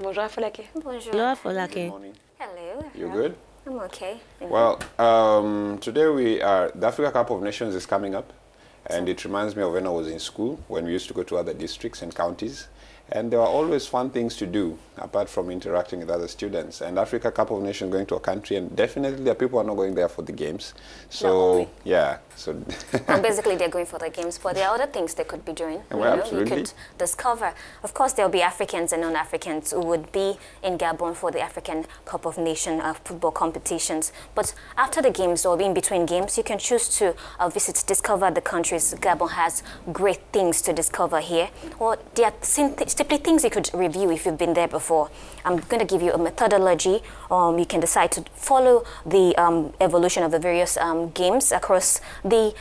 Bonjour Afolake. Bonjour. Hello, Afolake. Good morning. Hello. You good? I'm okay. Well, today the Africa Cup of Nations is coming up, and it reminds me of when I was in school, when we used to go to other districts and counties, and there were always fun things to do apart from interacting with other students. And Africa Cup of Nations going to a country, and definitely there are people who are not going there for the games. So yeah, so well, basically they're going for the games, but there are other things they could be doing. Well, absolutely. You could discover. Of course, there will be Africans and non-Africans who would be in Gabon for the African Cup of Nations football competitions. But after the games or in between games, you can choose to discover the countries. Gabon has great things to discover here, or there are simply things you could review if you've been there before. I'm going to give you a methodology. You can decide to follow the evolution of the various games across in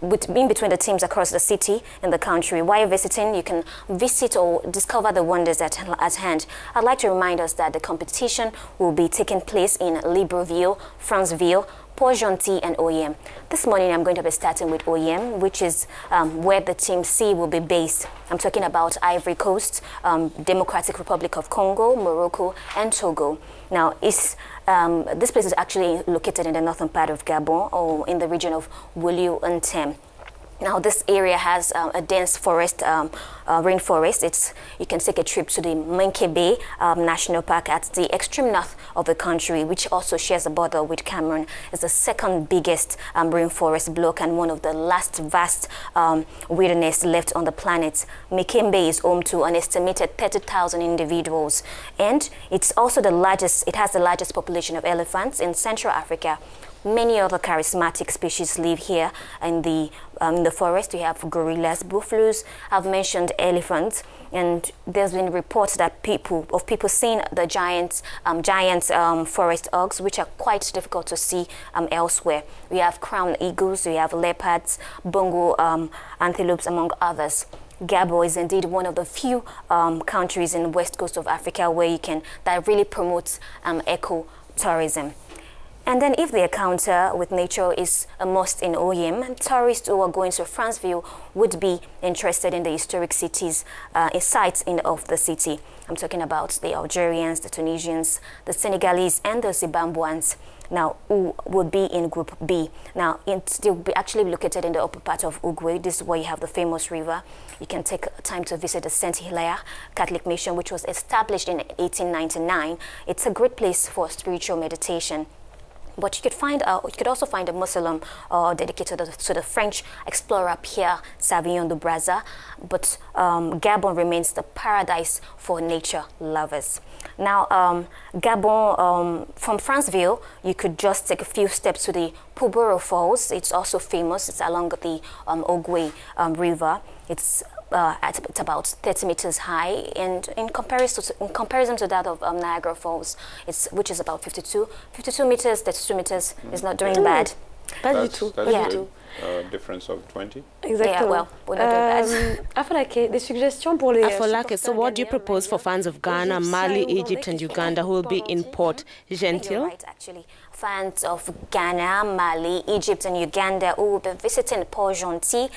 between the teams across the city and the country. While visiting, you can visit or discover the wonders at hand. I'd like to remind us that the competition will be taking place in Libreville, Franceville, Port-Gentil and Oyem. This morning I'm going to be starting with Oyem, which is where the team C will be based. I'm talking about Ivory Coast, Democratic Republic of Congo, Morocco and Togo. Now, this place is actually located in the northern part of Gabon, or in the region of Woluwe. Now, this area has a dense forest, rainforest. You can take a trip to the Minkébé National Park at the extreme north of the country, which also shares a border with Cameroon. It's the second biggest rainforest block and one of the last vast wilderness left on the planet. Minkébé is home to an estimated 30,000 individuals, and it's also the largest. It has the largest population of elephants in Central Africa. Many other charismatic species live here in the forest. We have gorillas, buffaloes. I've mentioned elephants, and there's been reports that people seeing the giant forest hogs, which are quite difficult to see elsewhere. We have crowned eagles, we have leopards, bongo antelopes, among others. Gabon is indeed one of the few countries in the west coast of Africa where that really promotes eco-tourism. And then if the encounter with nature is a must in Oyem, tourists who are going to Franceville would be interested in the historic sites of the city. I'm talking about the Algerians, the Tunisians, the Senegalese and the Zimbabweans. Now, who would be in Group B. Now, they'll be actually located in the upper part of Ugwe. This is where you have the famous river. You can take time to visit the Saint Hilaire Catholic Mission, which was established in 1899. It's a great place for spiritual meditation. But you could also find a mausoleum dedicated to the French explorer Pierre Savillon de Brazza. But Gabon remains the paradise for nature lovers. Now, Gabon, from Franceville, you could just take a few steps to the Puboro Falls. It's also famous. It's along the Ogwe River. It's about 30 meters high, and in comparison to that of Niagara Falls, which is about 52 meters, 32 meters, is not doing bad. That's a difference of 20. Exactly. Yeah, well, we're not doing bad. Afolake, des suggestions pour les Afolake, so what do you propose for fans of Ghana, Mali, Egypt and Uganda who will be in Port-Gentil? You're right, actually. Fans of Ghana, Mali, Egypt and Uganda who will be visiting Port-Gentil,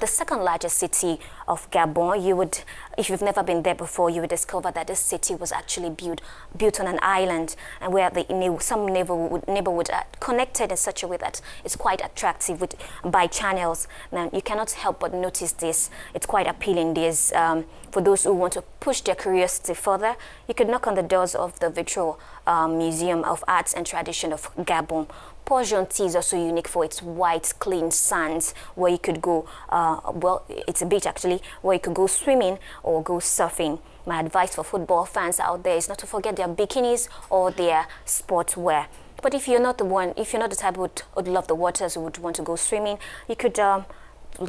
the second largest city of Gabon. If you've never been there before, you would discover that this city was actually built on an island, and where some neighborhood are connected in such a way that it's quite attractive by channels. Now, you cannot help but notice this. It's quite appealing. There's for those who want to push their curiosity further, you could knock on the doors of the virtual Museum of Arts and Tradition of Gabon. Port-Gentil is also unique for its white, clean sands, where you could go, it's a beach actually, where you could go swimming or go surfing. My advice for football fans out there is not to forget their bikinis or their sportswear. But if you're not the type who would love the waters, who would want to go swimming, you could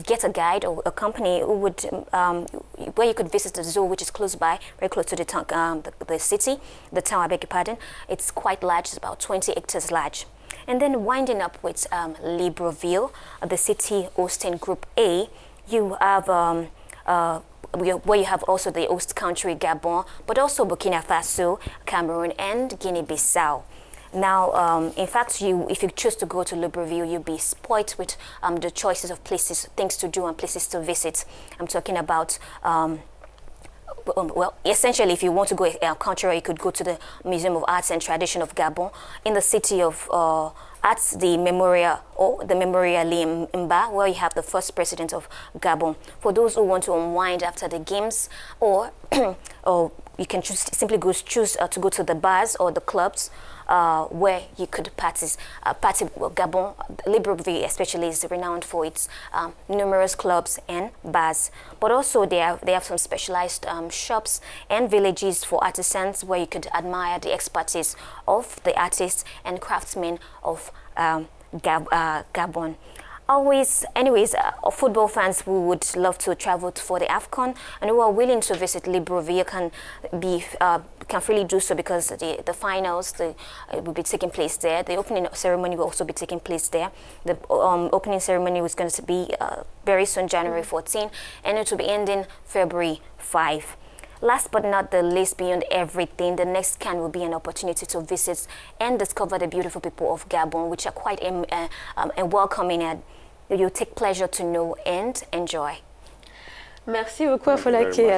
get a guide or a company who would, where you could visit the zoo, which is close by, very close to the town, the town, I beg your pardon. It's quite large, it's about 20 hectares large. And then winding up with Libreville, the city hosting Group A, you have where you have also the host country Gabon, but also Burkina Faso, Cameroon, and Guinea-Bissau. Now, in fact, if you choose to go to Libreville, you'll be spoilt with the choices of places, things to do and places to visit. I'm talking about well, essentially, if you want to go cultural, you could go to the Museum of Arts and Tradition of Gabon in the city of Arts, the Memorial Mba, where you have the first president of Gabon. For those who want to unwind after the games, or or you can simply choose to go to the bars or the clubs where you could party. Gabon, Libreville especially, is renowned for its numerous clubs and bars. But also they have some specialized shops and villages for artisans where you could admire the expertise of the artists and craftsmen of Gabon. Anyways, football fans who would love to travel for the AFCON and who are willing to visit Libreville can freely do so, because the finals will be taking place there. The opening ceremony will also be taking place there. The opening ceremony was going to be very soon, January 14, and it will be ending February 5. Last but not the least, beyond everything, the next CAN will be an opportunity to visit and discover the beautiful people of Gabon, which are quite welcoming, and you'll take pleasure to know and enjoy. Merci beaucoup, Afolake.